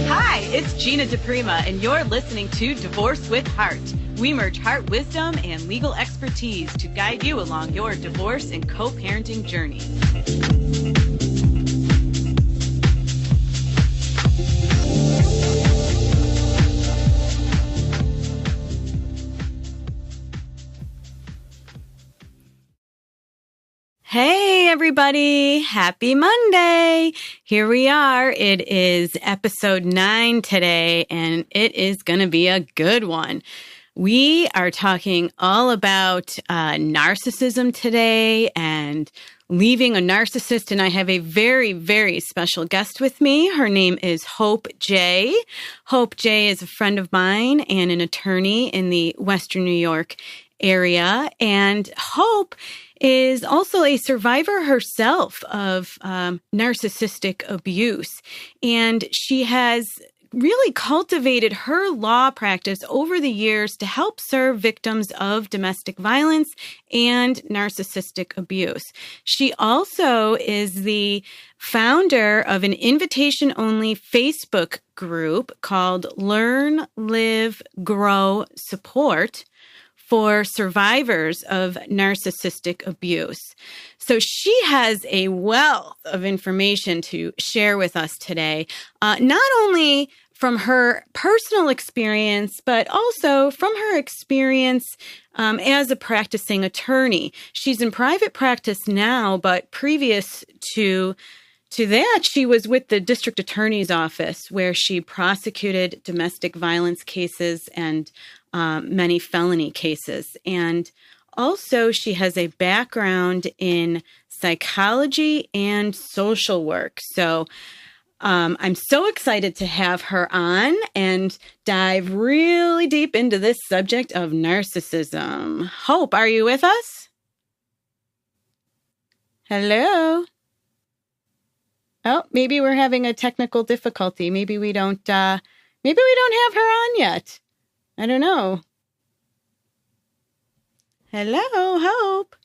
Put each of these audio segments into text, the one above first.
Hi, it's Gina DePrima, and you're listening to Divorce with Heart. We merge heart wisdom and legal expertise to guide you along your divorce and co-parenting journey. Hey, everybody. Happy Monday. Here we are. It is episode 9 today, and it is going to be a good one. We are talking all about narcissism today and leaving a narcissist, and I have a very, very special guest with me. Her name is Hope J. Hope J is a friend of mine and an attorney in the Western New York area, and Hope is also a survivor herself of narcissistic abuse. And she has really cultivated her law practice over the years to help serve victims of domestic violence and narcissistic abuse. She also is the founder of an invitation-only Facebook group called Learn, Live, Grow, Support for survivors of narcissistic abuse. So she has a wealth of information to share with us today, not only from her personal experience, but also from her experience as a practicing attorney. She's in private practice now, but previous to that, she was with the district attorney's office where she prosecuted domestic violence cases and many felony cases. And also she has a background in psychology and social work. So I'm so excited to have her on and dive really deep into this subject of narcissism. Hope, are you with us? Hello? Oh, maybe we're having a technical difficulty. Maybe we don't have her on yet. I don't know. Hello, Hope.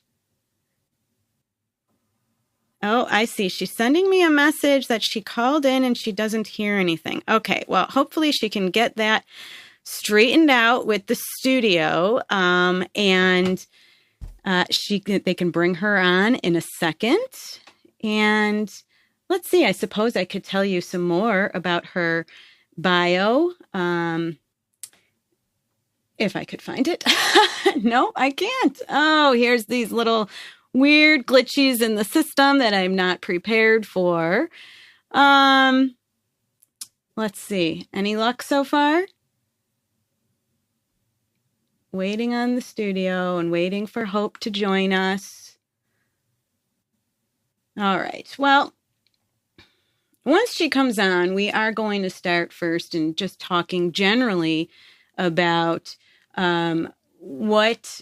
Oh, I see. She's sending me a message that she called in and she doesn't hear anything. Okay, well, hopefully she can get that straightened out with the studio, and they can bring her on in a second. And let's see, I suppose I could tell you some more about her bio, if I could find it. No, I can't. Oh, here's these little weird glitches in the system that I'm not prepared for. Let's see. Any luck so far? Waiting on the studio and waiting for Hope to join us. All right. Well, once she comes on, we are going to start first and just talking generally about what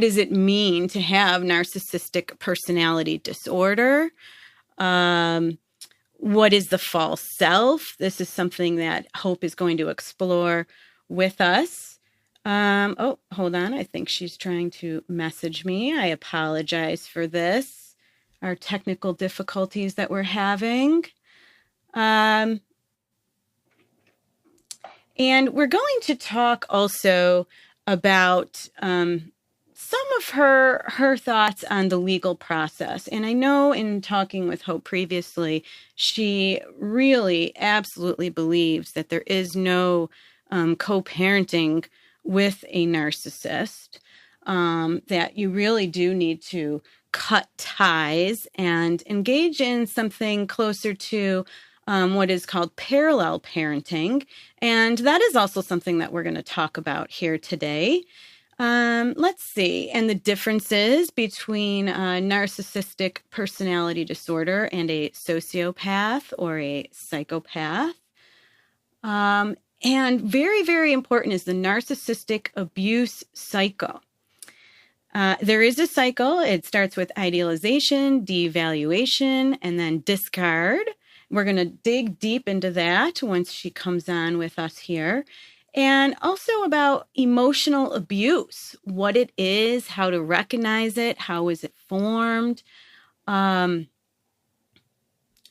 does it mean to have narcissistic personality disorder? What is the false self? This is something that Hope is going to explore with us. Oh, hold on. I think she's trying to message me. I apologize for this, our technical difficulties that we're having. And we're going to talk also about some of her thoughts on the legal process. And I know in talking with Hope previously, she really absolutely believes that there is no co-parenting with a narcissist, that you really do need to cut ties and engage in something closer to what is called parallel parenting. And that is also something that we're going to talk about here today. Let's see. And the differences between narcissistic personality disorder and a sociopath or a psychopath. And very, very important is the narcissistic abuse cycle. There is a cycle. It starts with idealization, devaluation, and then discard. We're going to dig deep into that once she comes on with us here. And also about emotional abuse, what it is, how to recognize it, how is it formed, and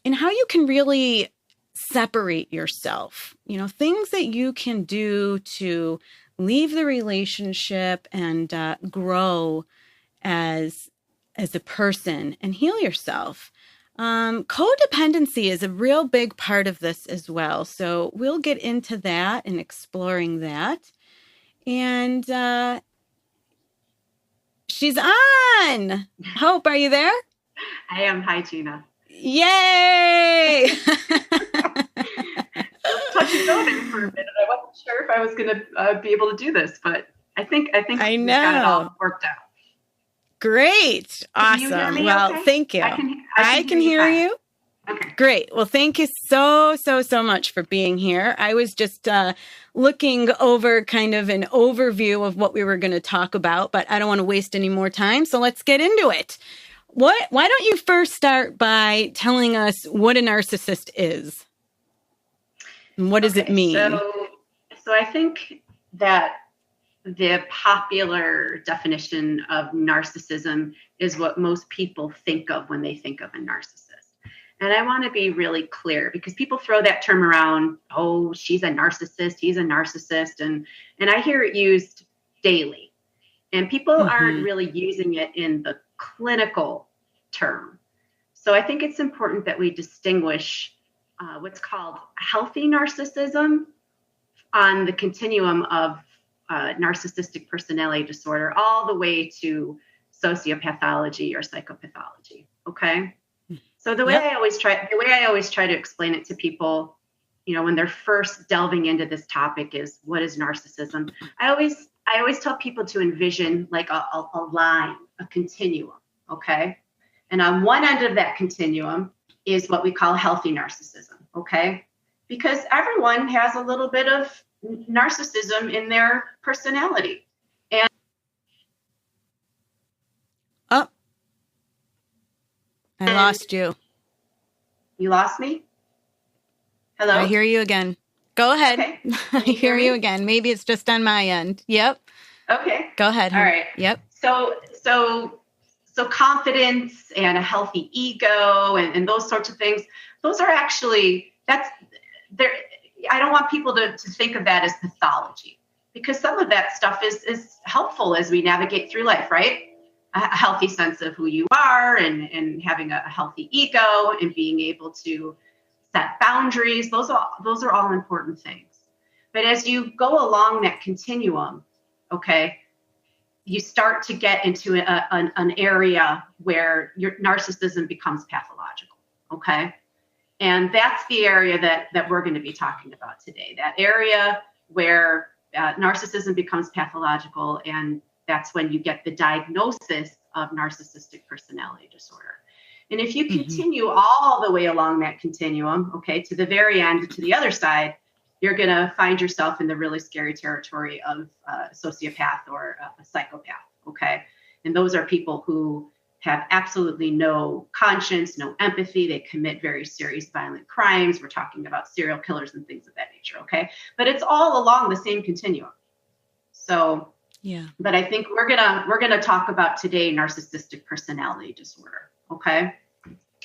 how you can really separate yourself, things that you can do to leave the relationship and grow as a person and heal yourself. Codependency is a real big part of this as well. So we'll get into that and exploring that. And she's on. Hope, are you there? I am. Hi, Gina. Yay! Touching on it for a minute. I wasn't sure if I was going to be able to do this, but I think I we got it all worked out. Great. Awesome. Can you hear me well, okay? Thank you. I can hear you. Okay. Great. Well, thank you so much for being here. I was just looking over kind of an overview of what we were going to talk about, but I don't want to waste any more time. So let's get into it. Why don't you first start by telling us what a narcissist is? And what does it mean? So I think that the popular definition of narcissism is what most people think of when they think of a narcissist. And I want to be really clear because people throw that term around, oh, she's a narcissist, he's a narcissist. And I hear it used daily. And people aren't really using it in the clinical term. So I think it's important that we distinguish what's called healthy narcissism on the continuum of narcissistic personality disorder, all the way to sociopathology or psychopathology. Okay. So the way I always try to explain it to people, when they're first delving into this topic is, what is narcissism? I always tell people to envision like a line, a continuum. Okay. And on one end of that continuum is what we call healthy narcissism. Okay. Because everyone has a little bit of narcissism in their personality. And I lost you. You lost me? Hello? I hear you again. Go ahead. Okay. I hear you again. Maybe it's just on my end. Yep. Okay. Go ahead. All right. Yep. So confidence and a healthy ego and those sorts of things, those are actually, I don't want people to think of that as pathology, because some of that stuff is helpful as we navigate through life, right? A healthy sense of who you are and having a healthy ego and being able to set boundaries. Those are all important things. But as you go along that continuum, okay, you start to get into an area where your narcissism becomes pathological, okay? And that's the area that we're going to be talking about today, that area where narcissism becomes pathological, and that's when you get the diagnosis of narcissistic personality disorder. And if you continue all the way along that continuum, okay, to the very end, to the other side, you're going to find yourself in the really scary territory of a sociopath or a psychopath, okay? And those are people who have absolutely no conscience, no empathy. They commit very serious violent crimes. We're talking about serial killers and things of that nature, okay? But it's all along the same continuum. So, yeah. But I think we're gonna talk about today narcissistic personality disorder, okay?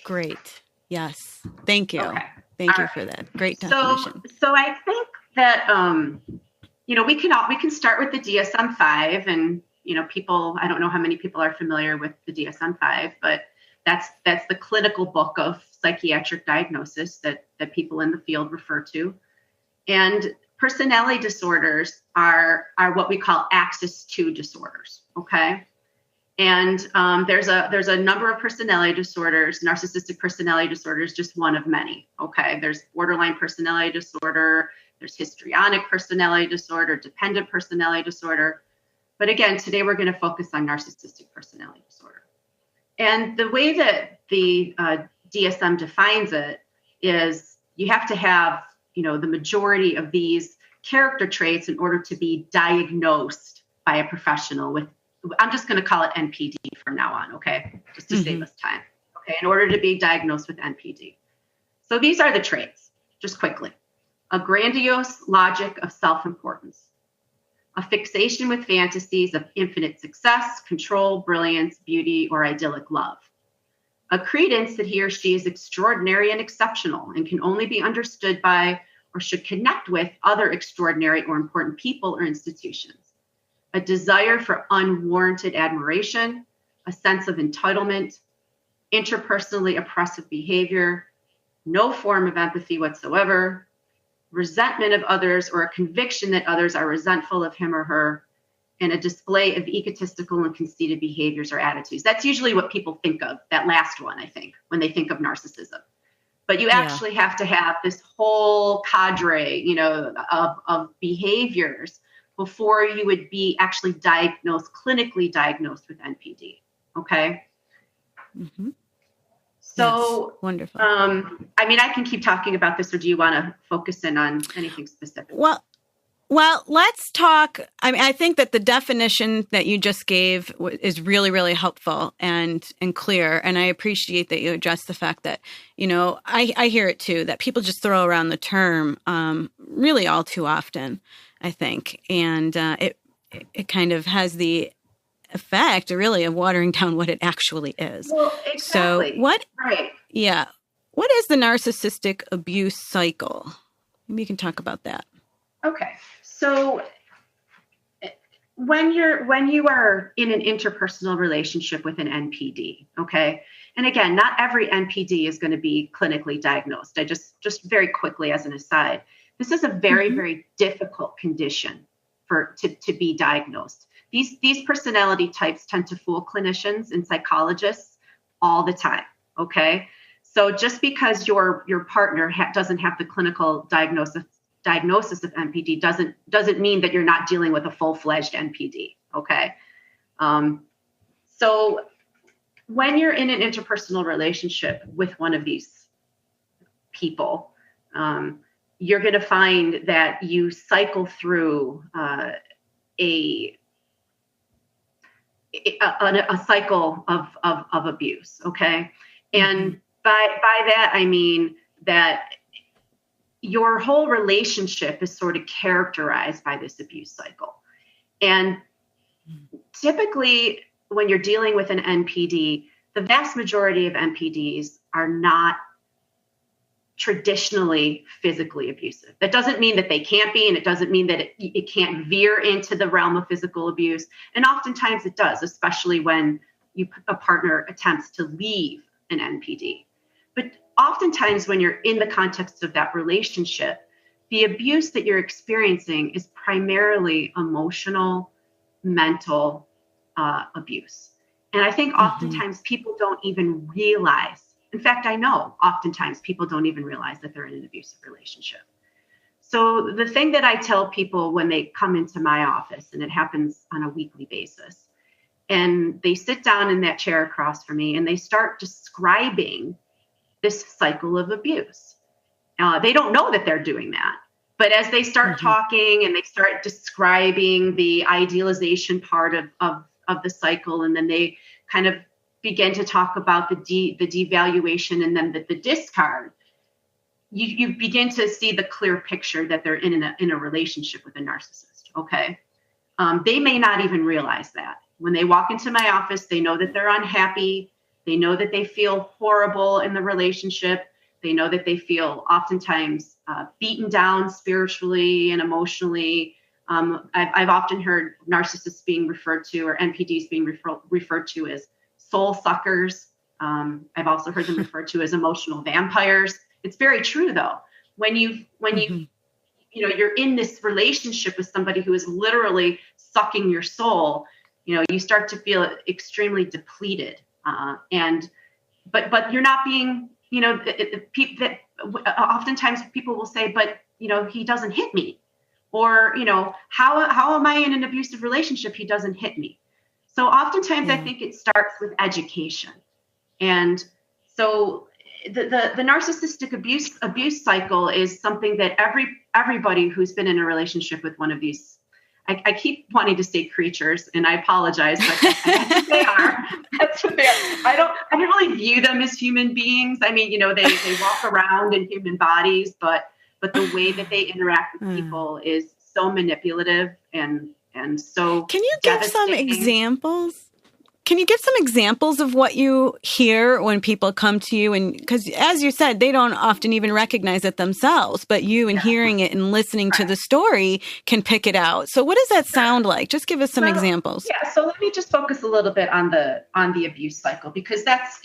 Great. Yes. Thank you. Okay. Thank you for that. Great definition. So I think that we can start with the DSM-5, and people, I don't know how many people are familiar with the DSM-5, but that's the clinical book of psychiatric diagnosis that people in the field refer to. And personality disorders are what we call axis 2 disorders, okay? And there's a number of personality disorders. Narcissistic personality disorder is just one of many, okay? There's borderline personality disorder, there's histrionic personality disorder, dependent personality disorder. But again, today we're going to focus on narcissistic personality disorder. And the way that the DSM defines it is you have to have, the majority of these character traits in order to be diagnosed by a professional with, I'm just going to call it NPD from now on, okay? Just to save us time, okay? In order to be diagnosed with NPD. So these are the traits, just quickly. A grandiose logic of self-importance. A fixation with fantasies of infinite success, control, brilliance, beauty, or idyllic love. a credence that he or she is extraordinary and exceptional and can only be understood by or should connect with other extraordinary or important people or institutions, a desire for unwarranted admiration, a sense of entitlement, interpersonally oppressive behavior, no form of empathy whatsoever, resentment of others or a conviction that others are resentful of him or her, and a display of egotistical and conceited behaviors or attitudes. That's usually what people think of, that last one, I think, when they think of narcissism. But you actually have to have this whole cadre, of behaviors before you would be actually clinically diagnosed with NPD. Okay. Mm-hmm. So, yes. Wonderful. I can keep talking about this, or do you want to focus in on anything specific? Well, let's talk. I think that the definition that you just gave is really, really helpful and clear. And I appreciate that you address the fact that, I hear it too, that people just throw around the term really all too often, I think. And it kind of has the effect, really, of watering down what it actually is. Well, exactly. So Right. Yeah. What is the narcissistic abuse cycle? Maybe you can talk about that. Okay. So when you are in an interpersonal relationship with an NPD, okay, and again, not every NPD is going to be clinically diagnosed. I just very quickly as an aside, this is a very, very difficult condition to be diagnosed. These personality types tend to fool clinicians and psychologists all the time. Okay, so just because your partner doesn't have the clinical diagnosis of NPD doesn't mean that you're not dealing with a full-fledged NPD. Okay. So when you're in an interpersonal relationship with one of these people, you're going to find that you cycle through a cycle of abuse. Okay. And by that, I mean that your whole relationship is sort of characterized by this abuse cycle. And typically when you're dealing with an NPD, the vast majority of NPDs are not traditionally physically abusive. That doesn't mean that they can't be, and it doesn't mean that it can't veer into the realm of physical abuse. And oftentimes it does, especially when a partner attempts to leave an NPD. But oftentimes when you're in the context of that relationship, the abuse that you're experiencing is primarily emotional, mental abuse. And I think oftentimes people don't even realize, in fact, I know oftentimes people don't even realize that they're in an abusive relationship. So the thing that I tell people when they come into my office, and it happens on a weekly basis, and they sit down in that chair across from me and they start describing this cycle of abuse. They don't know that they're doing that. But as they start talking and they start describing the idealization part of the cycle, and then they kind of begin to talk about the devaluation and then the discard, you begin to see the clear picture that they're in a relationship with a narcissist. Okay. They may not even realize that. When they walk into my office, they know that they're unhappy. They know that they feel horrible in the relationship. They know that they feel oftentimes beaten down spiritually and emotionally. I've often heard narcissists being referred to, or NPDs being referred to as soul suckers. I've also heard them referred to as emotional vampires. It's very true, though. When you're in this relationship with somebody who is literally sucking your soul, you start to feel extremely depleted. But you're not being, oftentimes people will say, but, he doesn't hit me, or, how am I in an abusive relationship? He doesn't hit me. So oftentimes I think it starts with education. And so the narcissistic abuse cycle is something that everybody who's been in a relationship with one of these, I keep wanting to say creatures, and I apologize, but that's what they are. That's what they are. I don't really view them as human beings. I mean, they walk around in human bodies, but the way that they interact with people is so manipulative and so. Can you give some examples? Can you give some examples of what you hear when people come to you? And because, as you said, they don't often even recognize it themselves, but you and hearing it and listening to the story can pick it out. So what does that sound like? Just give us some examples. Yeah. So let me just focus a little bit on the abuse cycle, because that's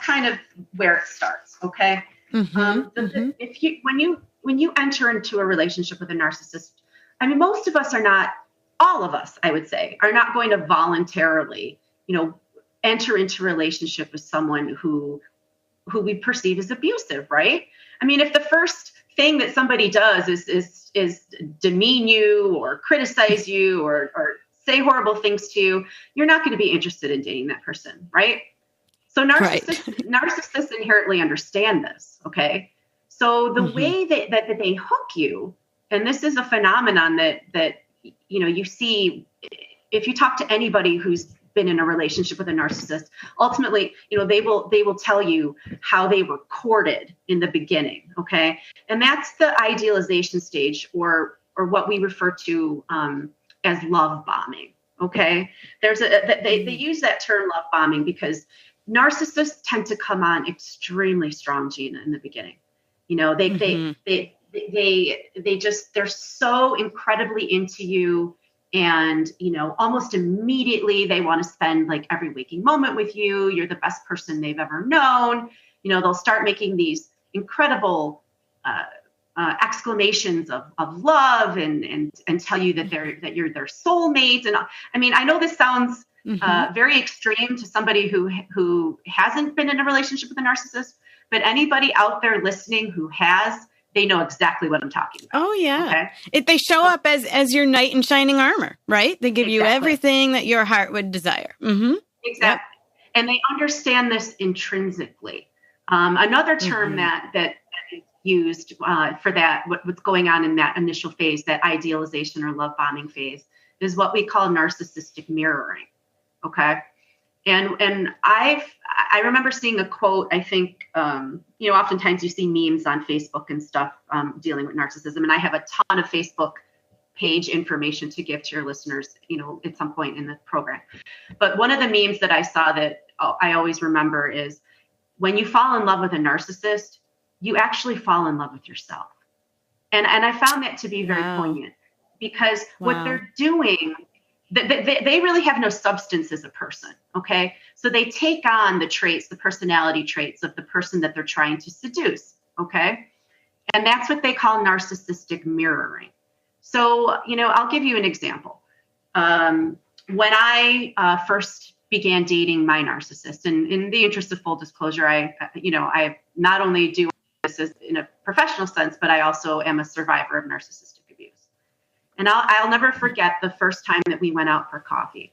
kind of where it starts. Okay. When you enter into a relationship with a narcissist, I mean, most of us are not, all of us, I would say, are not going to voluntarily, enter into a relationship with someone who we perceive as abusive, right? I mean, if the first thing that somebody does is demean you or criticize you or say horrible things to you, you're not going to be interested in dating that person, right? So narcissists inherently understand this, okay? So the way that they hook you, and this is a phenomenon that you see if you talk to anybody who's been in a relationship with a narcissist, ultimately, they will tell you how they were courted in the beginning. Okay. And that's the idealization stage, or what we refer to as love bombing. Okay. They use that term love bombing because narcissists tend to come on extremely strong, Gina, in the beginning. They're so incredibly into you. And, almost immediately they want to spend like every waking moment with you. You're the best person they've ever known. They'll start making these incredible exclamations of love and tell you that you're their soulmate. And I mean, I know this sounds very extreme to somebody who hasn't been in a relationship with a narcissist, but anybody out there listening who has, they know exactly what I'm talking about. Oh, yeah. Okay? They show up as your knight in shining armor, right? They give you everything that your heart would desire. Mm-hmm. Exactly. Yep. And they understand this intrinsically. Another term that is used for that, what's going on in that initial phase, that idealization or love bombing phase, is what we call narcissistic mirroring. Okay. And I remember seeing a quote, I think, oftentimes you see memes on Facebook and stuff dealing with narcissism. And I have a ton of Facebook page information to give to your listeners, at some point in the program. But one of the memes that I saw that I always remember is, when you fall in love with a narcissist, you actually fall in love with yourself. And I found that to be very poignant, because what they're doing, they really have no substance as a person. Okay. So they take on the traits, the personality traits of the person that they're trying to seduce. Okay. And that's what they call narcissistic mirroring. So, I'll give you an example. When I first began dating my narcissist, and in the interest of full disclosure, I not only do this in a professional sense, but I also am a survivor of narcissistic abuse. And I'll never forget the first time that we went out for coffee.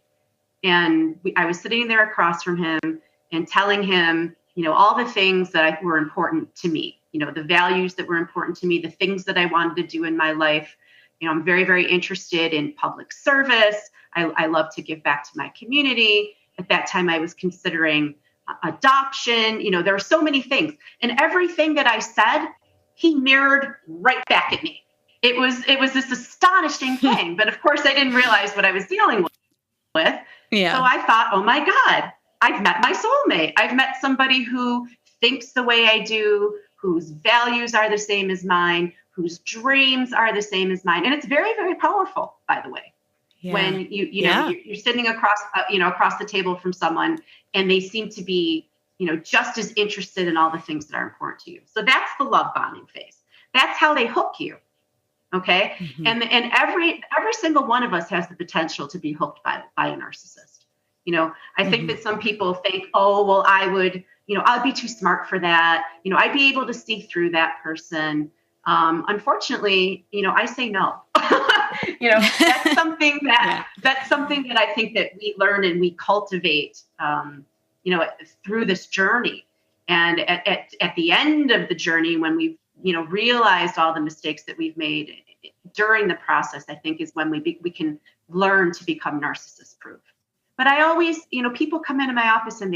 And I was sitting there across from him and telling him, all the things that were important to me, the values that were important to me, the things that I wanted to do in my life. I'm very, very interested in public service. I love to give back to my community. At that time, I was considering adoption. There were so many things. And everything that I said, he mirrored right back at me. It was this astonishing thing. But of course, I didn't realize what I was dealing with. Yeah. So I thought, oh my God, I've met my soulmate. I've met somebody who thinks the way I do, whose values are the same as mine, whose dreams are the same as mine. And it's very, very powerful, by the way. Yeah. When you're sitting across the table from someone and they seem to be, just as interested in all the things that are important to you. So that's the love bombing phase. That's how they hook you. Okay. Mm-hmm. And every single one of us has the potential to be hooked by a narcissist. I think that some people think, oh, well, I would, I'd be too smart for that. I'd be able to see through that person. Unfortunately, I say no. That's something that I think that we learn and we cultivate, through this journey. And at the end of the journey, when we've, realized all the mistakes that we've made during the process, I think is when we can learn to become narcissist proof. But I always, people come into my office and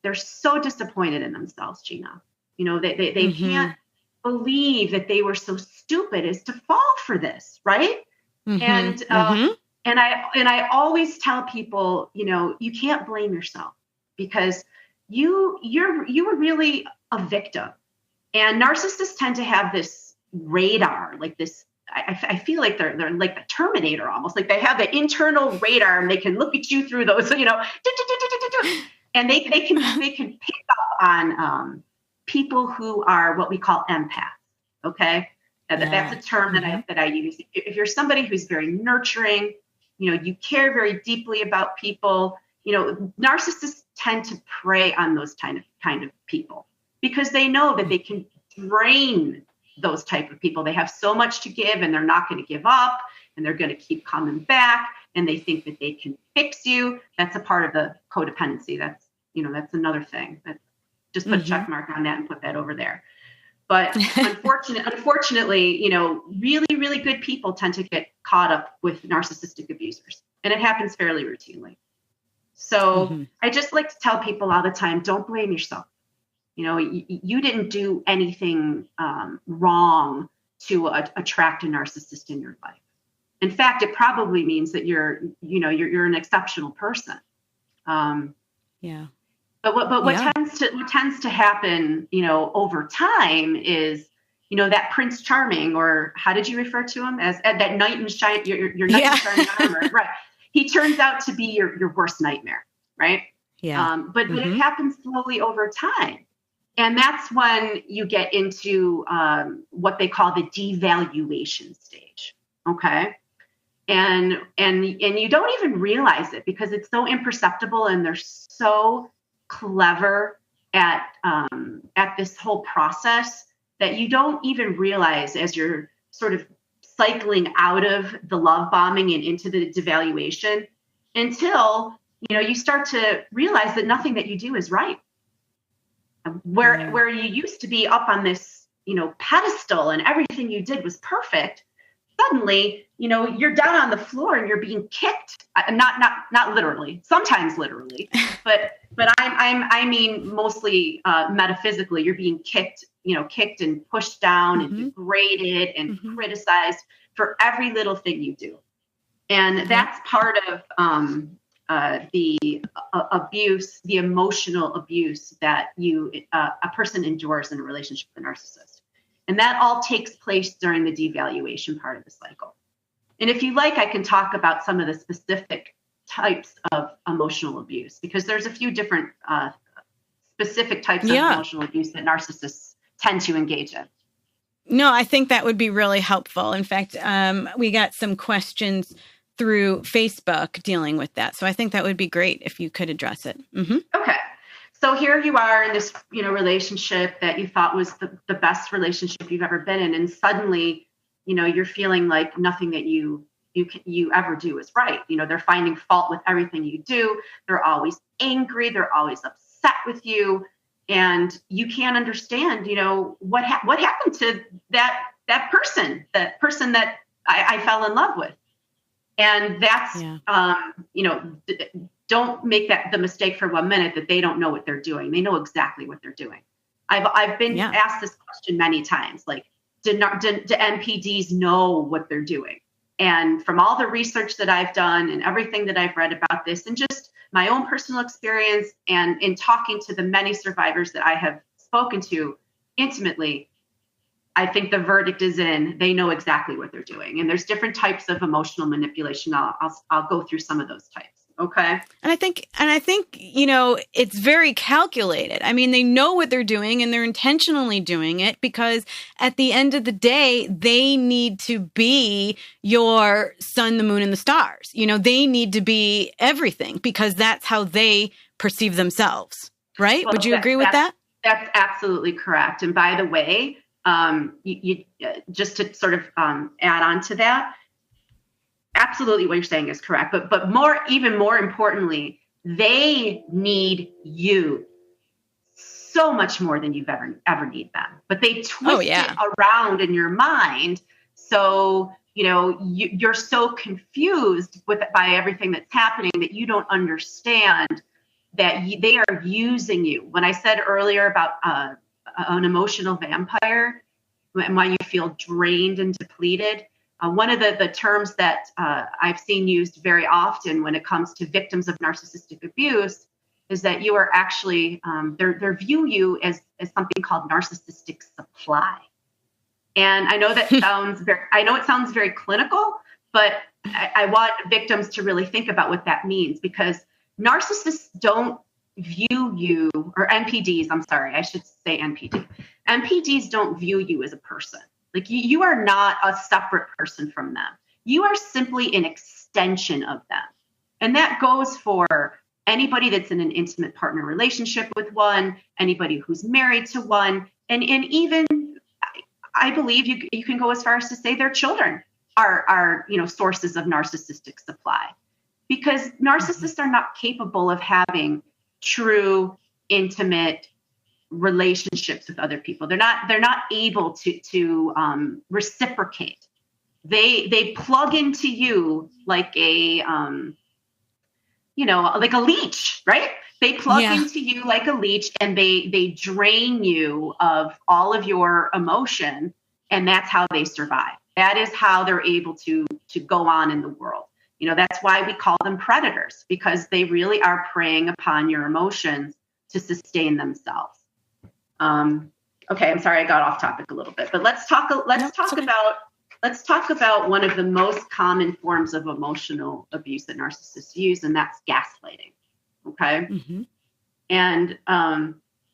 they're so disappointed in themselves, Gina. They can't believe that they were so stupid as to fall for this, right? Mm-hmm. I always tell people, you can't blame yourself because you were really a victim. And narcissists tend to have this radar, like this. I feel like they're like the Terminator almost. Like they have the internal radar and they can look at you through those, and they can pick up on people who are what we call empaths. Okay, that's a term that I use. If you're somebody who's very nurturing, you care very deeply about people. Narcissists tend to prey on those kind of people because they know that they can drain those type of people. They have so much to give and they're not going to give up and they're going to keep coming back and they think that they can fix you. That's a part of the codependency. That's another thing. That just put a check mark on that and put that over there. But unfortunately, really, really good people tend to get caught up with narcissistic abusers, and it happens fairly routinely. So I just like to tell people all the time, don't blame yourself. You didn't do anything wrong to attract a narcissist in your life. In fact, it probably means that you're an exceptional person. But what tends to happen, over time is, that Prince Charming, or how did you refer to him as that knight in shine, your knight in shining armor, right? He turns out to be your worst nightmare, right? Yeah. But it happens slowly over time, and that's when you get into what they call the devaluation stage. Okay. And you don't even realize it because it's so imperceptible, and they're so clever at this whole process that you don't even realize as you're sort of cycling out of the love bombing and into the devaluation until you start to realize that nothing that you do is right. Where you used to be up on this pedestal and everything you did was perfect, suddenly you're down on the floor and you're being kicked. Not literally, sometimes literally, but I mean mostly metaphysically. You're being kicked and pushed down and degraded and criticized for every little thing you do, and that's part of the abuse, the emotional abuse that a person endures in a relationship with a narcissist, and that all takes place during the devaluation part of the cycle. And if you like, I can talk about some of the specific types of emotional abuse, because there's a few different specific types of emotional abuse that narcissists tend to engage in. No, I think that would be really helpful. In fact, we got some questions through Facebook dealing with that. So I think that would be great if you could address it. Okay. So here you are in this, relationship that you thought was the best relationship you've ever been in. And suddenly, you're feeling like nothing that you ever do is right. They're finding fault with everything you do. They're always angry. They're always upset with you. And you can't understand, what happened to that person that I fell in love with. And that's, don't make the mistake for 1 minute that they don't know what they're doing. They know exactly what they're doing. I've been asked this question many times, like, do NPDs know what they're doing? And from all the research that I've done and everything that I've read about this, and just my own personal experience, and in talking to the many survivors that I have spoken to intimately, I think the verdict is in. They know exactly what they're doing. And there's different types of emotional manipulation. I'll go through some of those types. Okay. And I think, it's very calculated. I mean, they know what they're doing and they're intentionally doing it because at the end of the day, they need to be your sun, the moon, and the stars. They need to be everything because that's how they perceive themselves. Right? Well, would you agree with that? That's absolutely correct. And by the way, you just to sort of add on to that, absolutely what you're saying is correct. But even more importantly, they need you so much more than you've ever need them. But they twist it around in your mind. So, you're so confused by everything that's happening that you don't understand that they are using you. When I said earlier about an emotional vampire, and why you feel drained and depleted, One of the terms that I've seen used very often when it comes to victims of narcissistic abuse is that you are actually, they view you as something called narcissistic supply. And I know that it sounds very clinical, but I want victims to really think about what that means, because narcissists don't view you, or NPDs, I'm sorry, I should say NPD. NPDs don't view you as a person. Like you are not a separate person from them. You are simply an extension of them. And that goes for anybody that's in an intimate partner relationship with one, anybody who's married to one, and even I believe you can go as far as to say their children are sources of narcissistic supply, because narcissists are not capable of having true, intimate relationships with other people. They're not able to reciprocate. They plug into you like a like a leech, right? They plug into you like a leech, and they drain you of all of your emotion, and that's how they survive. That is how they're able to go on in the world. That's why we call them predators, because they really are preying upon your emotions to sustain themselves. Okay, I'm sorry I got off topic a little bit, but let's talk about one of the most common forms of emotional abuse that narcissists use, and that's gaslighting. Okay. Mm-hmm. And,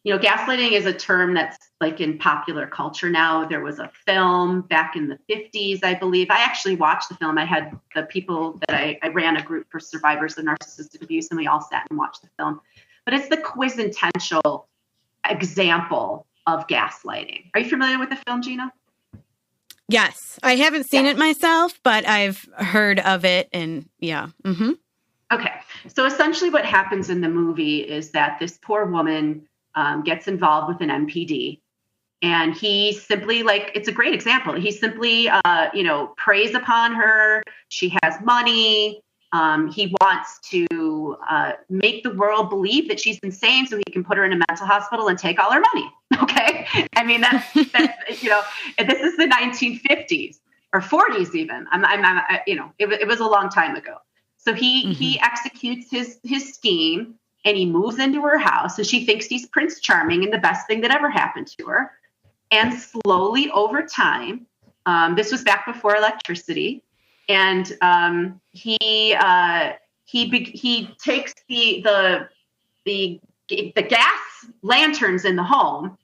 gaslighting is a term that's like in popular culture now. There was a film back in the 50s, I believe. I actually watched the film. I had the people that I ran a group for survivors of narcissistic abuse, and we all sat and watched the film. But it's the quintessential example of gaslighting. Are you familiar with the film, Gina? Yes. I haven't seen it myself, but I've heard of it, and yeah. Mm-hmm. Okay. So essentially what happens in the movie is that this poor woman gets involved with an NPD, and he simply, it's a great example. He simply, preys upon her. She has money. He wants to make the world believe that she's insane so he can put her in a mental hospital and take all her money. Okay. I mean, that's this is the 1950s or 40s even. It was a long time ago. So he executes his scheme, and he moves into her house, and she thinks he's Prince Charming and the best thing that ever happened to her. And slowly over time, this was back before electricity, and he takes the gas lanterns in the home,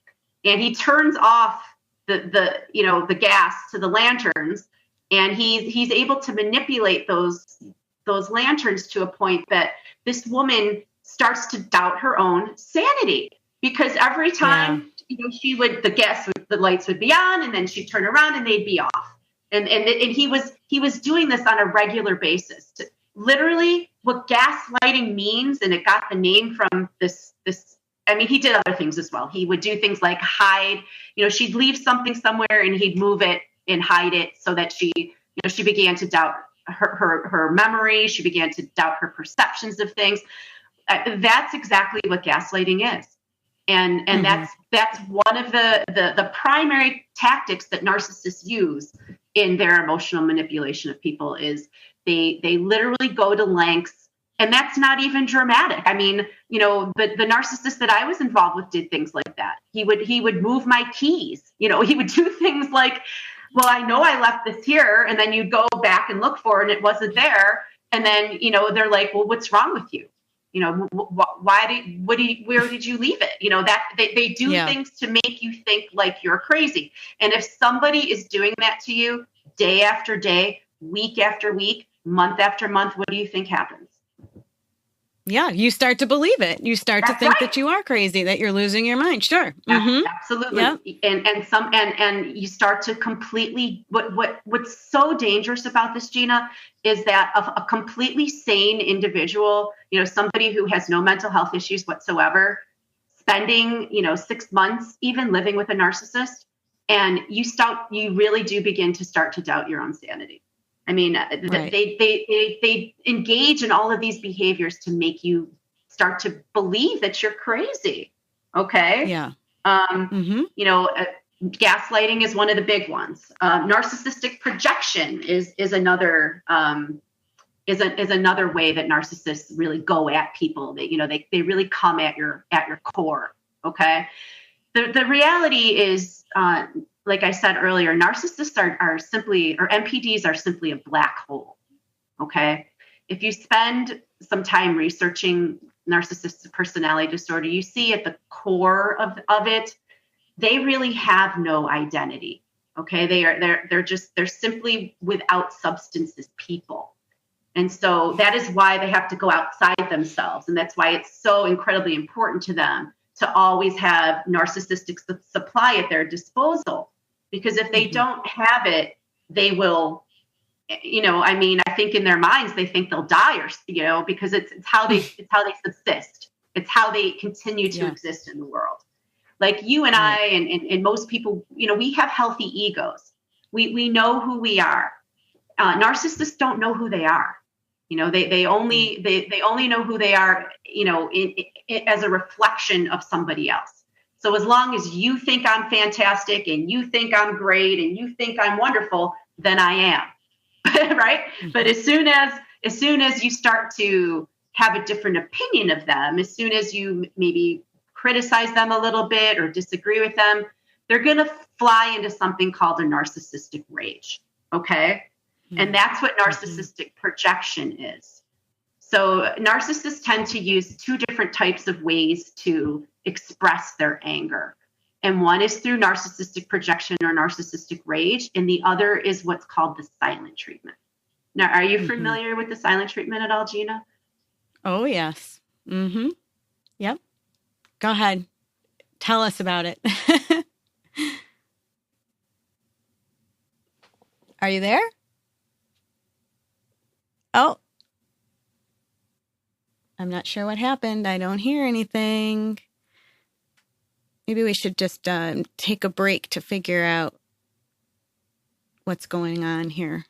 and he turns off the gas to the lanterns, and he's able to manipulate those lanterns to a point that this woman starts to doubt her own sanity, because every time the lights would be on, and then she'd turn around and they'd be off, and he was doing this on a regular basis. Literally, what gaslighting means, and it got the name from this. I mean, he did other things as well. He would do things like hide. She'd leave something somewhere, and he'd move it and hide it so that she began to doubt her memory. She began to doubt her perceptions of things. That's exactly what gaslighting is. And that's one of the primary tactics that narcissists use in their emotional manipulation of people. Is they literally go to lengths, and that's not even dramatic. I mean, the narcissist that I was involved with did things like that. He would move my keys. He would do things like, well, I know I left this here, and then you'd go back and look for it, and it wasn't there. And then, they're like, well, what's wrong with you? Where did you leave it? That they do things to make you think like you're crazy. And if somebody is doing that to you day after day, week after week, month after month, what do you think happens? Yeah, you start to believe it. You start to think that you are crazy, that you're losing your mind. Sure. Mm-hmm. Absolutely. Yep. And you start to completely, what's so dangerous about this, Gina, is that a completely sane individual, somebody who has no mental health issues whatsoever, spending, 6 months even living with a narcissist, and you really do begin to start to doubt your own sanity. I mean, they engage in all of these behaviors to make you start to believe that you're crazy. Okay. Yeah. Gaslighting is one of the big ones. Narcissistic projection is another is another way that narcissists really go at people. They really come at your core. Okay. The reality is, like I said earlier, narcissists are simply, or NPDs are simply a black hole. Okay. If you spend some time researching narcissistic personality disorder, you see at the core of it, they really have no identity. Okay. They're simply without substance as people. And so that is why they have to go outside themselves. And that's why it's so incredibly important to them to always have narcissistic supply at their disposal. Because if they don't have it, they will, I think in their minds, they think they'll die because it's how they subsist. It's how they continue to exist in the world. Like you and I and most people, we have healthy egos. We know who we are. Narcissists don't know who they are. They only know who they are, as a reflection of somebody else. So as long as you think I'm fantastic and you think I'm great and you think I'm wonderful, then I am, right? But as soon as you start to have a different opinion of them, as soon as you maybe criticize them a little bit or disagree with them, they're going to fly into something called a narcissistic rage. Okay. And that's what narcissistic projection is. So narcissists tend to use two different types of ways to express their anger. And one is through narcissistic projection or narcissistic rage. And the other is what's called the silent treatment. Now, are you familiar with the silent treatment at all, Gina? Oh, yes. Yep. Go ahead. Tell us about it. Are you there? Oh, I'm not sure what happened. I don't hear anything. Maybe we should just take a break to figure out what's going on here.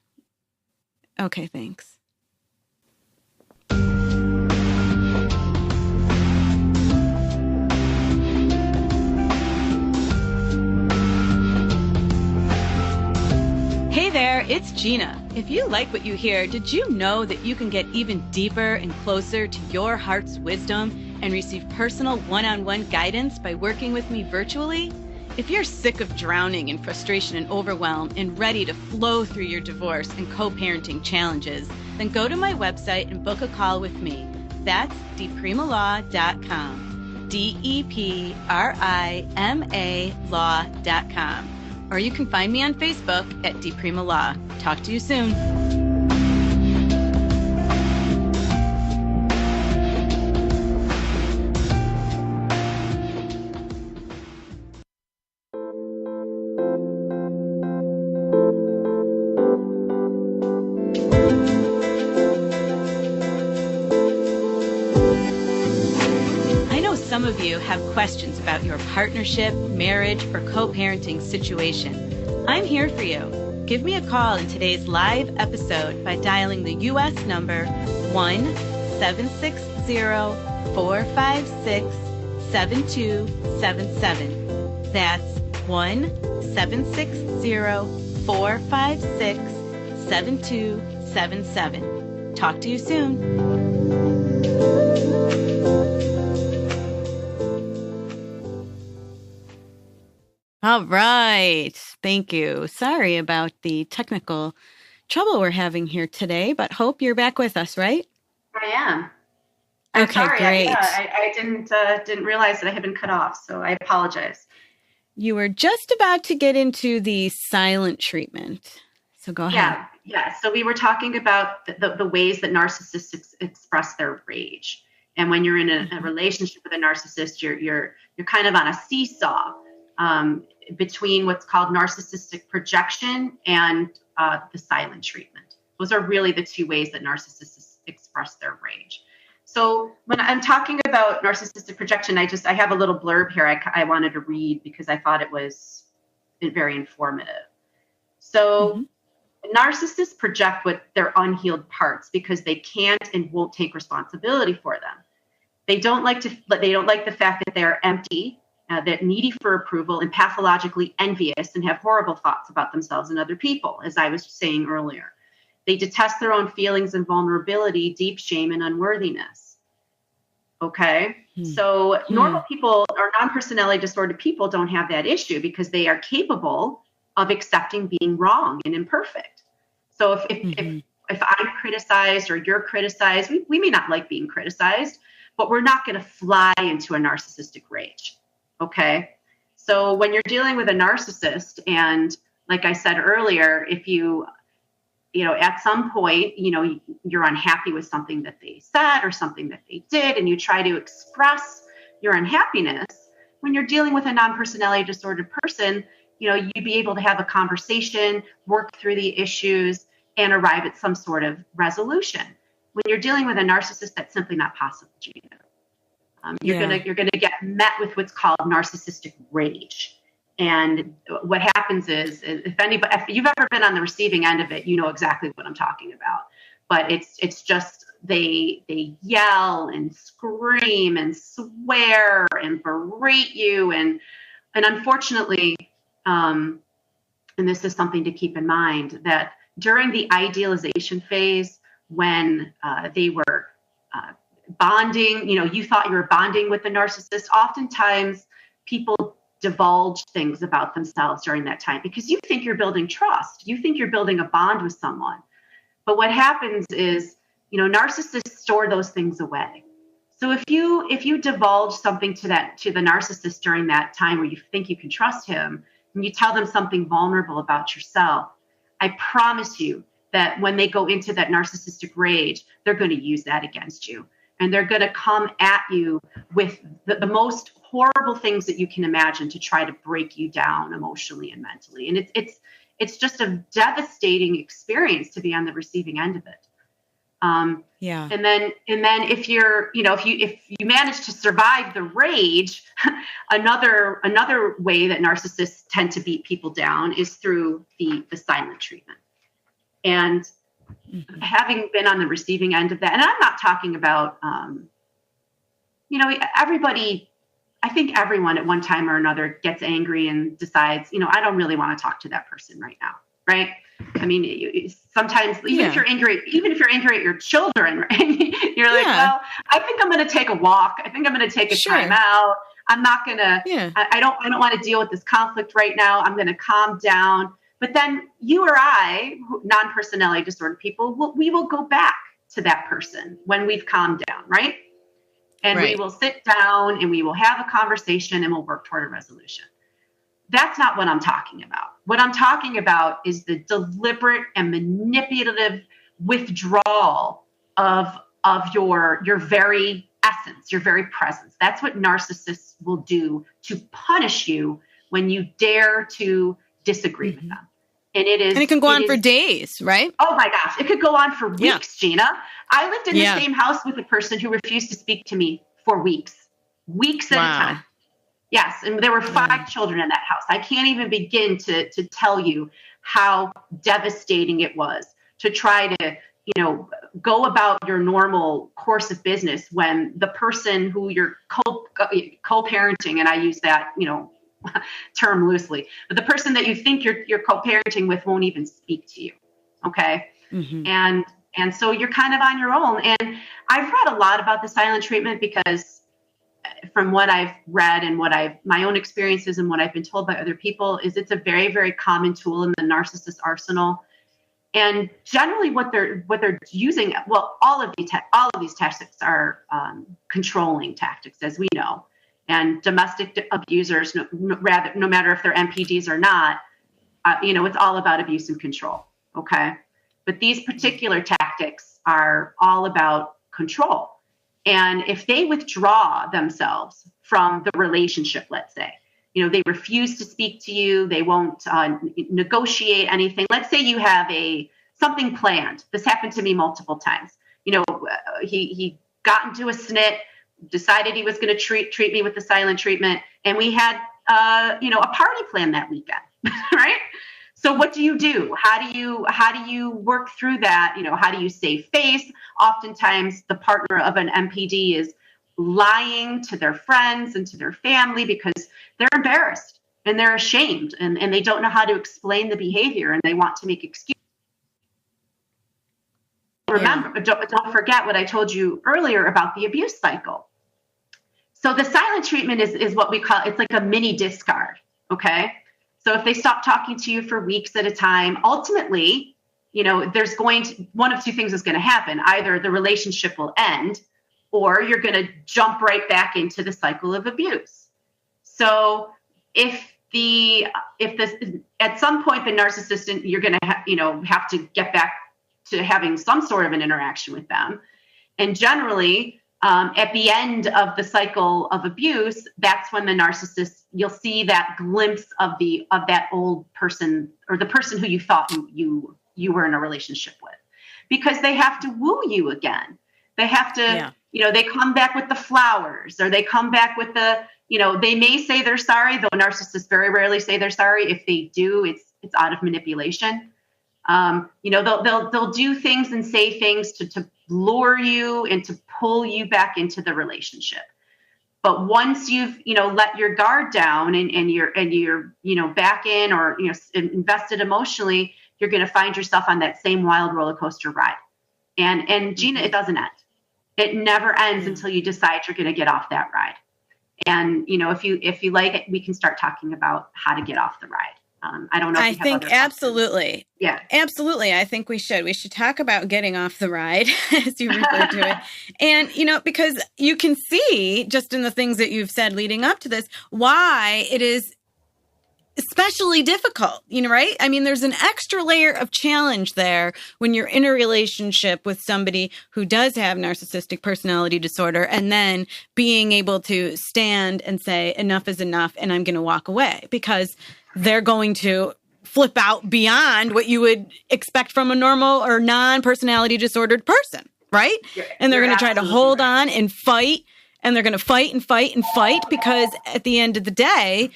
Okay, thanks. Hey there, it's Gina. If you like what you hear, did you know that you can get even deeper and closer to your heart's wisdom and receive personal one-on-one guidance by working with me virtually? If you're sick of drowning in frustration and overwhelm and ready to flow through your divorce and co-parenting challenges, then go to my website and book a call with me. That's deprima.com, DEPRIMA law.com. Or you can find me on Facebook at Deprima Law. Talk to you soon. Some of you have questions about your partnership, marriage, or co-parenting situation. I'm here for you. Give me a call in today's live episode by dialing the U.S. number 1-760-456-7277. That's 1-760-456-7277. Talk to you soon. All right. Thank you. Sorry about the technical trouble we're having here today, but hope you're back with us, right? I am. I'm okay, sorry. Great. I didn't realize that I had been cut off, so I apologize. You were just about to get into the silent treatment, so go ahead. Yeah. So we were talking about the ways that narcissists express their rage, and when you're in a relationship with a narcissist, you're kind of on a seesaw. Between what's called narcissistic projection and the silent treatment. Those are really the two ways that narcissists express their rage. So when I'm talking about narcissistic projection, I have a little blurb here I wanted to read because I thought it was very informative. So narcissists project what their unhealed parts because they can't and won't take responsibility for them. They don't like the fact that they're empty that needy for approval and pathologically envious and have horrible thoughts about themselves and other people, as I was saying earlier. They detest their own feelings and vulnerability, deep shame and unworthiness. Okay. So normal people or non-personality disordered people don't have that issue because they are capable of accepting being wrong and imperfect. So if I'm criticized or you're criticized, we may not like being criticized, but we're not going to fly into a narcissistic rage. Okay. So when you're dealing with a narcissist, and like I said earlier, if you at some point, you're unhappy with something that they said or something that they did, and you try to express your unhappiness, when you're dealing with a non-personality disordered person, you'd be able to have a conversation, work through the issues, and arrive at some sort of resolution. When you're dealing with a narcissist, that's simply not possible, Gina. You're gonna get met with what's called narcissistic rage. And what happens is if you've ever been on the receiving end of it, you know exactly what I'm talking about. But it's just they yell and scream and swear and berate you, and unfortunately, and this is something to keep in mind, that during the idealization phase, when they were bonding, you thought you were bonding with the narcissist, oftentimes people divulge things about themselves during that time because you think you're building trust. You think you're building a bond with someone. But what happens is, narcissists store those things away. So if you divulge something to the narcissist during that time where you think you can trust him, and you tell them something vulnerable about yourself, I promise you that when they go into that narcissistic rage, they're going to use that against you. And they're going to come at you with the most horrible things that you can imagine to try to break you down emotionally and mentally. And it's just a devastating experience to be on the receiving end of it. And then if you manage to survive the rage, another way that narcissists tend to beat people down is through the silent treatment. And having been on the receiving end of that, and I'm not talking about, everybody, I think everyone at one time or another gets angry and decides, I don't really want to talk to that person right now. Right. I mean, sometimes even if you're angry at your children, right? You're like, well, I think I'm going to take a walk. I think I'm going to take a time out. I'm not going to, I don't want to deal with this conflict right now. I'm going to calm down. But then you or I, non-personality disordered people, we will go back to that person when we've calmed down, right? And we will sit down and we will have a conversation and we'll work toward a resolution. That's not what I'm talking about. What I'm talking about is the deliberate and manipulative withdrawal of your very essence, your very presence. That's what narcissists will do to punish you when you dare to disagree with them. And it can go on for days, right? Oh my gosh. It could go on for weeks, Gina. I lived in the same house with a person who refused to speak to me for weeks at a time. Yes. And there were 5 children in that house. I can't even begin to tell you how devastating it was to try to, go about your normal course of business when the person who you're co-parenting, and I use that, term loosely, but the person that you think you're co-parenting with won't even speak to you. Okay. And so you're kind of on your own. And I've read a lot about the silent treatment because from what I've read and my own experiences and what I've been told by other people is it's a very, very common tool in the narcissist arsenal. And generally what they're using, well, all of these tactics are controlling tactics, as we know. And domestic abusers, no matter if they're MPDs or not, it's all about abuse and control. Okay. But these particular tactics are all about control. And if they withdraw themselves from the relationship, let's say, they refuse to speak to you, they won't negotiate anything. Let's say you have something planned. This happened to me multiple times. He got into a snit, decided he was going to treat me with the silent treatment. And we had, a party plan that weekend, right? So what do you do? How do you work through that? How do you save face? Oftentimes the partner of an MPD is lying to their friends and to their family because they're embarrassed and they're ashamed and they don't know how to explain the behavior and they want to make excuses. Remember, don't forget what I told you earlier about the abuse cycle. So the silent treatment is what we call, it's like a mini discard, okay? So if they stop talking to you for weeks at a time, ultimately, there's one of two things is going to happen. Either the relationship will end or you're going to jump right back into the cycle of abuse. So if at some point the narcissist, you're going to have to get back to having some sort of an interaction with them. And generally, at the end of the cycle of abuse, that's when the narcissist, you'll see that glimpse of that old person or the person who you thought you were in a relationship with, because they have to woo you again. They have to, they come back with the flowers, or they come back with they may say they're sorry, though narcissists very rarely say they're sorry. If they do, it's out of manipulation. They'll do things and say things to lure you and to pull you back into the relationship. But once you've, let your guard down and you're back in or, invested emotionally, you're going to find yourself on that same wild roller coaster ride. And Gina, it doesn't end. It never ends until you decide you're going to get off that ride. And, if you like it, we can start talking about how to get off the ride. I don't know. I think absolutely. Yeah, absolutely. I think we should talk about getting off the ride, as you refer to it. And, because you can see just in the things that you've said leading up to this, why it is especially difficult, right? I mean, there's an extra layer of challenge there when you're in a relationship with somebody who does have narcissistic personality disorder, and then being able to stand and say, enough is enough, and I'm going to walk away, because they're going to flip out beyond what you would expect from a normal or non-personality disordered person, right? And they're going to try to hold on and fight, and they're going to fight and fight and fight, because at the end of the day,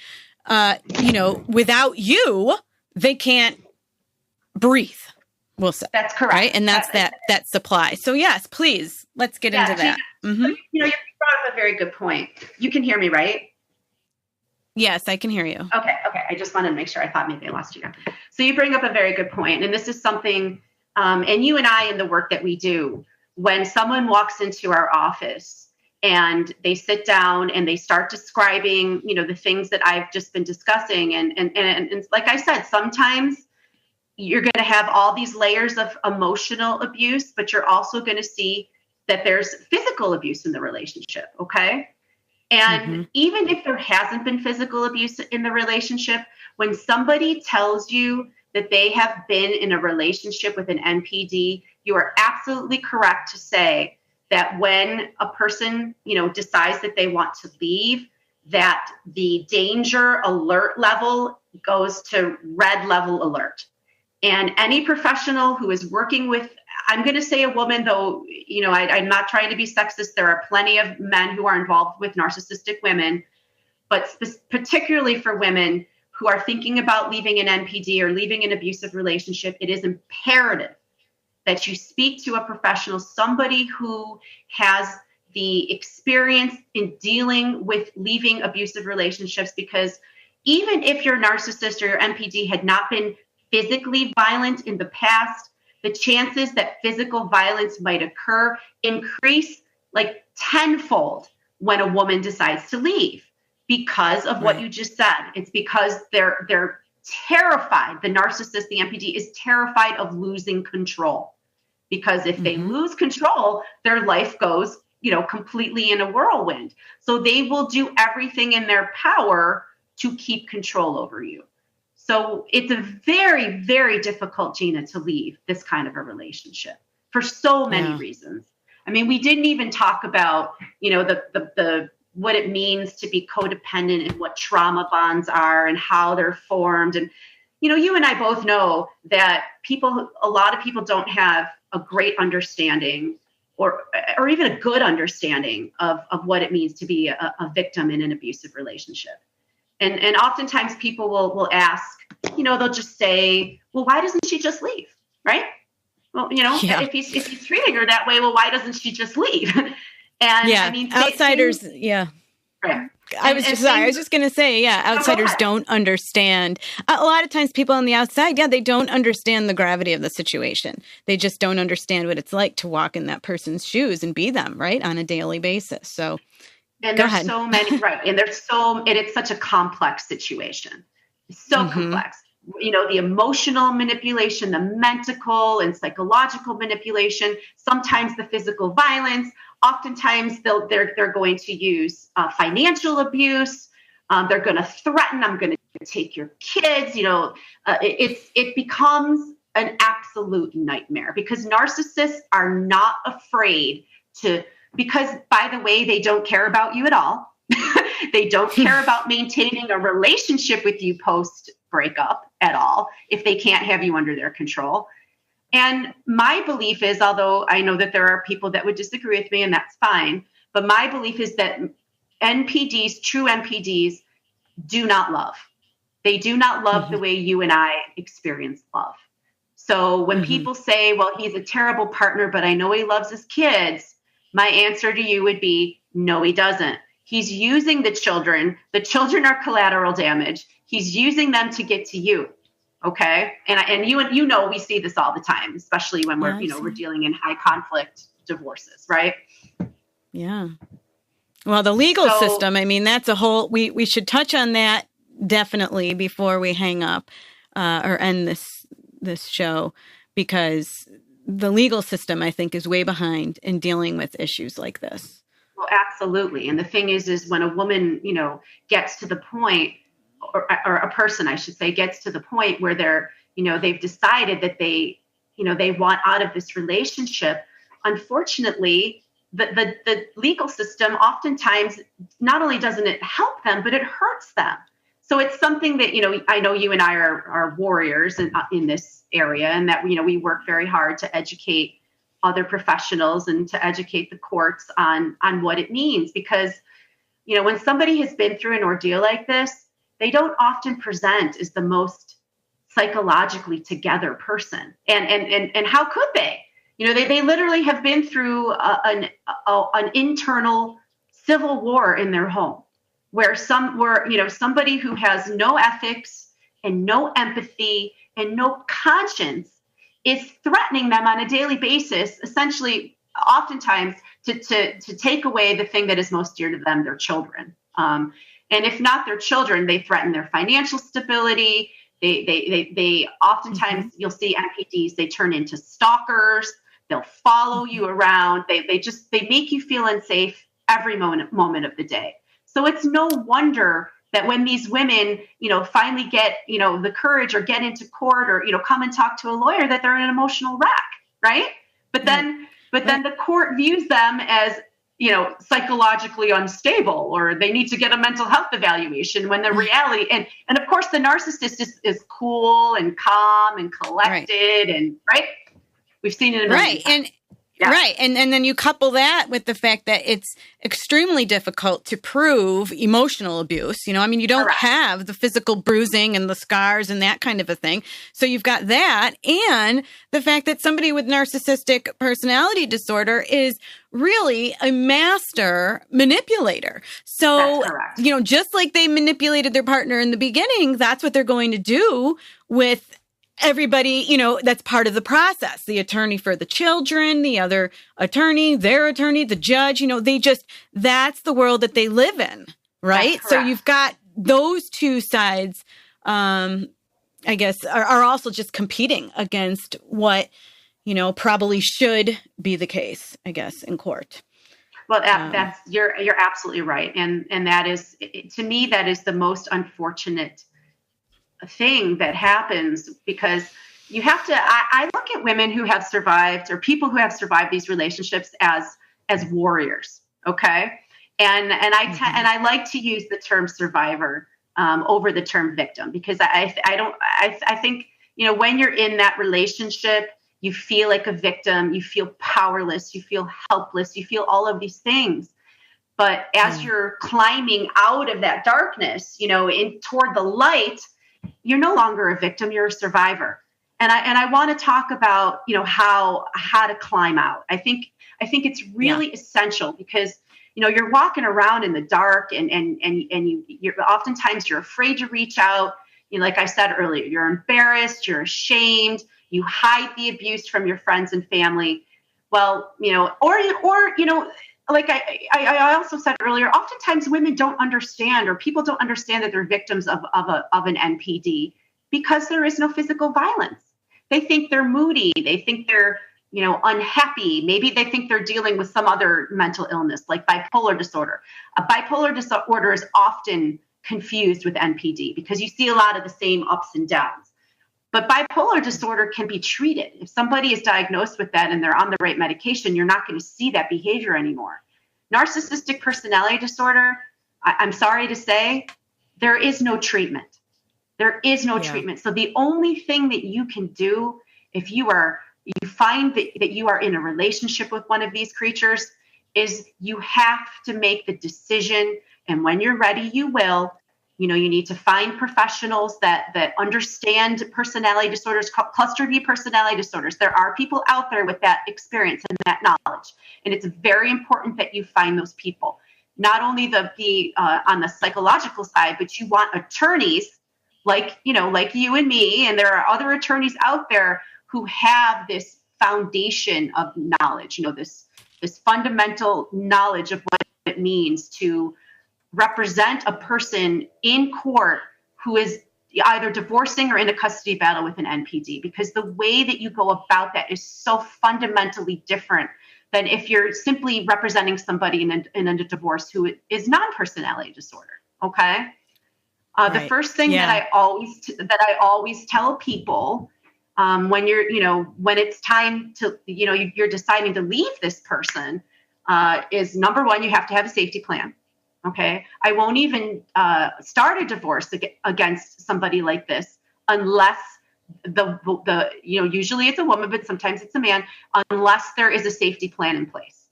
without you, they can't breathe, we'll say. That's correct. Right? And that's that supply. So yes, please, let's get into that. Mm-hmm. You brought up a very good point. You can hear me, right? Yes, I can hear you. Okay. I just wanted to make sure. I thought maybe I lost you. So you bring up a very good point. And this is something, and you and I, in the work that we do, when someone walks into our office and they sit down and they start describing, the things that I've just been discussing. And like I said, sometimes you're going to have all these layers of emotional abuse, but you're also going to see that there's physical abuse in the relationship. Okay. And even if there hasn't been physical abuse in the relationship, when somebody tells you that they have been in a relationship with an NPD, you are absolutely correct to say that when a person, decides that they want to leave, that the danger alert level goes to red level alert. And any professional who is working with, I'm going to say a woman, though, I'm not trying to be sexist. There are plenty of men who are involved with narcissistic women, but particularly for women who are thinking about leaving an NPD or leaving an abusive relationship, it is imperative that you speak to a professional, somebody who has the experience in dealing with leaving abusive relationships, because even if your narcissist or your NPD had not been physically violent in the past, the chances that physical violence might occur increase like tenfold when a woman decides to leave, because of what you just said. It's because they're terrified. The narcissist, the NPD, is terrified of losing control, because if they lose control, their life goes, completely in a whirlwind. So they will do everything in their power to keep control over you. So it's a very, very difficult, Gina, to leave this kind of a relationship for so many reasons. I mean, we didn't even talk about, the what it means to be codependent and what trauma bonds are and how they're formed. And, you and I both know that a lot of people don't have a great understanding or even a good understanding of what it means to be a victim in an abusive relationship. And oftentimes people will ask, they'll just say, well, why doesn't she just leave? Right? Well, if he's treating her that way, well, why doesn't she just leave? And Yeah. I mean, Outsiders. Yeah. right. I was just going to say, yeah, outsiders don't understand. A lot of times people on the outside, they don't understand the gravity of the situation. They just don't understand what it's like to walk in that person's shoes and be them, right, on a daily basis. So and go there's ahead. so many, right. And it's such a complex situation. It's so complex. You know, the emotional manipulation, the mental and psychological manipulation, sometimes the physical violence. Oftentimes they're going to use financial abuse. They're going to threaten, I'm going to take your kids. You know, it becomes an absolute nightmare because narcissists are not afraid because, by the way, they don't care about you at all. They don't care about maintaining a relationship with you post breakup at all if they can't have you under their control. And my belief is, although I know that there are people that would disagree with me, and that's fine, but my belief is that NPDs, true NPDs, do not love. They do not love the way you and I experience love. So when people say, well, he's a terrible partner, but I know he loves his kids, my answer to you would be, no, he doesn't. He's using the children. The children are collateral damage. He's using them to get to you. Okay. And you know, we see this all the time, especially when we're dealing in high conflict divorces, right? Yeah. Well, the legal system, I mean, that's a whole, we should touch on that definitely before we hang up or end this show, because the legal system, I think, is way behind in dealing with issues like this. Well, absolutely. And the thing is when a woman, you know, gets to the point, or a person, I should say, gets to the point where they're, you know, they've decided that they want out of this relationship. Unfortunately, the legal system oftentimes not only doesn't it help them, but it hurts them. So it's something that, you know, I know you and I are warriors in this area, and that, you know, we work very hard to educate other professionals and to educate the courts on what it means. Because, you know, when somebody has been through an ordeal like this, they don't often present as the most psychologically together person. And how could they? You know, they literally have been through an internal civil war in their home, where somebody who has no ethics and no empathy and no conscience is threatening them on a daily basis, essentially, oftentimes to take away the thing that is most dear to them, their children. And if not their children, they threaten their financial stability. They oftentimes, you'll see NPDs, they turn into stalkers. They'll follow you around. They make you feel unsafe every moment of the day. So it's no wonder that when these women, you know, finally get, you know, the courage or get into court or, you know, come and talk to a lawyer, that they're in an emotional wreck, right? But then the court views them as, you know, psychologically unstable, or they need to get a mental health evaluation, when the reality, and of course the narcissist is cool and calm and collected, and right. We've seen it in and right. And then you couple that with the fact that it's extremely difficult to prove emotional abuse. You know, I mean, you don't have the physical bruising and the scars and that kind of a thing. So you've got that, and the fact that somebody with narcissistic personality disorder is really a master manipulator. So, you know, just like they manipulated their partner in the beginning, that's what they're going to do with everybody, you know, that's part of the process. The attorney for the children, the other attorney, their attorney, the judge, you know, that's the world that they live in, right? So you've got those two sides, I guess, are also just competing against what, you know, probably should be the case, I guess, in court. Well, you're absolutely right. And that is, to me, that is the most unfortunate thing that happens, because you have to, I look at women who have survived, or people who have survived these relationships, as warriors. Okay. And I like to use the term survivor over the term victim, because I think, you know, when you're in that relationship, you feel like a victim, you feel powerless, you feel helpless, you feel all of these things. But as you're climbing out of that darkness, you know, toward the light, you're no longer a victim, you're a survivor. I want to talk about, how to climb out. I think it's really essential because, you're walking around in the dark and you're oftentimes you're afraid to reach out. Like I said earlier, you're embarrassed, you're ashamed, you hide the abuse from your friends and family. Well, like I also said earlier, oftentimes women don't understand, or people don't understand that they're victims of an NPD because there is no physical violence. They think they're moody. They think they're, unhappy. Maybe they think they're dealing with some other mental illness like bipolar disorder. A bipolar disorder is often confused with NPD because you see a lot of the same ups and downs. But bipolar disorder can be treated. If somebody is diagnosed with that and they're on the right medication, you're not going to see that behavior anymore. Narcissistic personality disorder, I'm sorry to say, there is no treatment. There is no treatment. So the only thing that you can do if you find that you are in a relationship with one of these creatures is you have to make the decision. And when you're ready, you will. You need to find professionals that understand personality disorders, cluster B personality disorders. There are people out there with that experience and that knowledge. And it's very important that you find those people. Not only on the psychological side, but you want attorneys like you and me. And there are other attorneys out there who have this foundation of knowledge, this fundamental knowledge of what it means to represent a person in court who is either divorcing or in a custody battle with an NPD, because the way that you go about that is so fundamentally different than if you're simply representing somebody in a divorce who is non-personality disorder. Okay. Right. The first thing that I always tell people when when it's time to, you're deciding to leave this person is number one, you have to have a safety plan. Okay. I won't even start a divorce against somebody like this unless usually it's a woman, but sometimes it's a man, unless there is a safety plan in place.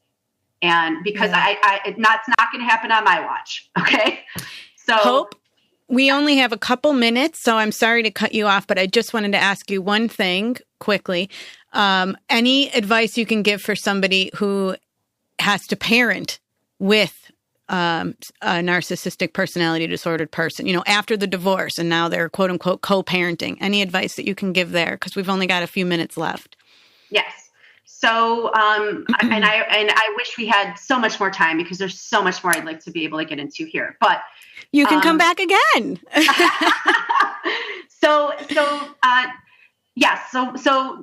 And because it's not going to happen on my watch. Okay. So Hope, we only have a couple minutes, so I'm sorry to cut you off, but I just wanted to ask you one thing quickly. Any advice you can give for somebody who has to parent with a narcissistic personality disordered person, after the divorce, and now they're quote unquote co-parenting? Any advice that you can give there? Because we've only got a few minutes left. Yes. So, and I wish we had so much more time because there's so much more I'd like to be able to get into here, but you can come back again. So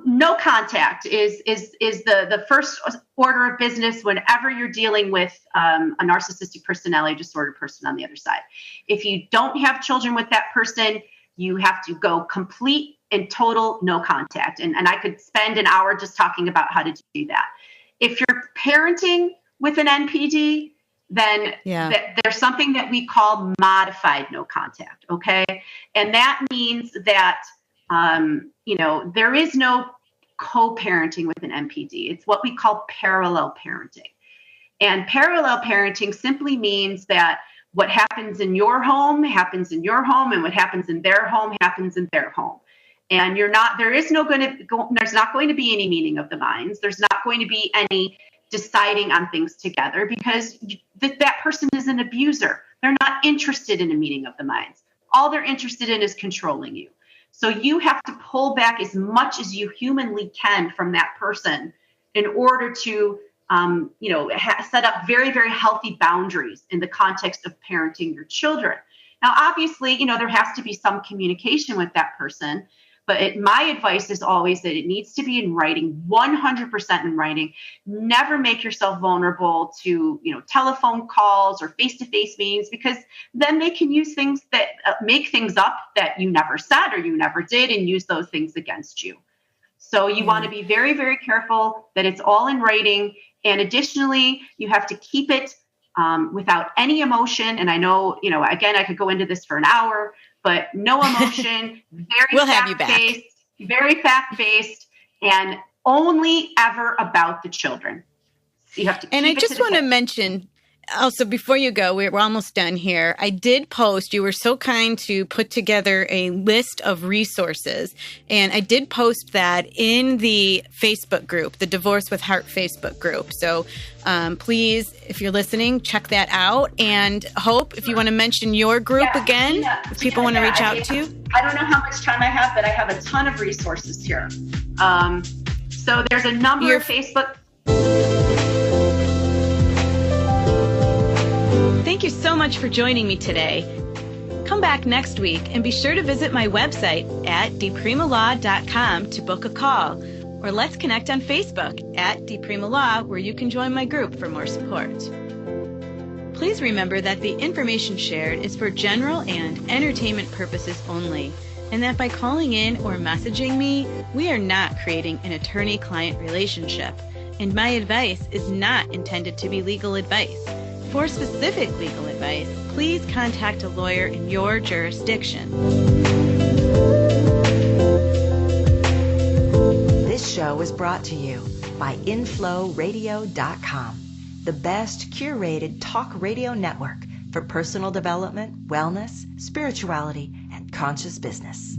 no contact is the first order of business whenever you're dealing with a narcissistic personality disorder person on the other side. If you don't have children with that person, you have to go complete and total no contact. And I could spend an hour just talking about how to do that. If you're parenting with an NPD, then there's something that we call modified no contact. Okay. And that means that, there is no co-parenting with an NPD. It's what we call parallel parenting. And parallel parenting simply means that what happens in your home happens in your home, and what happens in their home happens in their home. And there's not going to be any meeting of the minds. There's not going to be any deciding on things together because that person is an abuser. They're not interested in a meeting of the minds. All they're interested in is controlling you. So you have to pull back as much as you humanly can from that person in order to, set up very, very healthy boundaries in the context of parenting your children. Now, obviously, there has to be some communication with that person. But my advice is always that it needs to be in writing, 100% in writing. Never make yourself vulnerable to, telephone calls or face-to-face meetings, because then they can use things that make things up that you never said or you never did and use those things against you. So you want to be very, very careful that it's all in writing. And additionally, you have to keep it without any emotion. And I know, again, I could go into this for an hour, but no emotion, very fact-based, and only ever about the children. You have to keep and I just want to mention, also, before you go, we're almost done here. I did post, you were so kind to put together a list of resources. And I did post that in the Facebook group, the Divorce with Heart Facebook group. So please, if you're listening, check that out. And Hope, if you want to mention your group again, if people want to reach out to you. I don't know how much time I have, but I have a ton of resources here. So there's a number of Facebook. Thank you so much for joining me today. Come back next week and be sure to visit my website at dpremalaw.com to book a call, or let's connect on Facebook at dpremalaw, where you can join my group for more support. Please remember that the information shared is for general and entertainment purposes only, and that by calling in or messaging me, we are not creating an attorney-client relationship, and my advice is not intended to be legal advice. For specific legal advice, please contact a lawyer in your jurisdiction. This show is brought to you by InflowRadio.com, the best curated talk radio network for personal development, wellness, spirituality, and conscious business.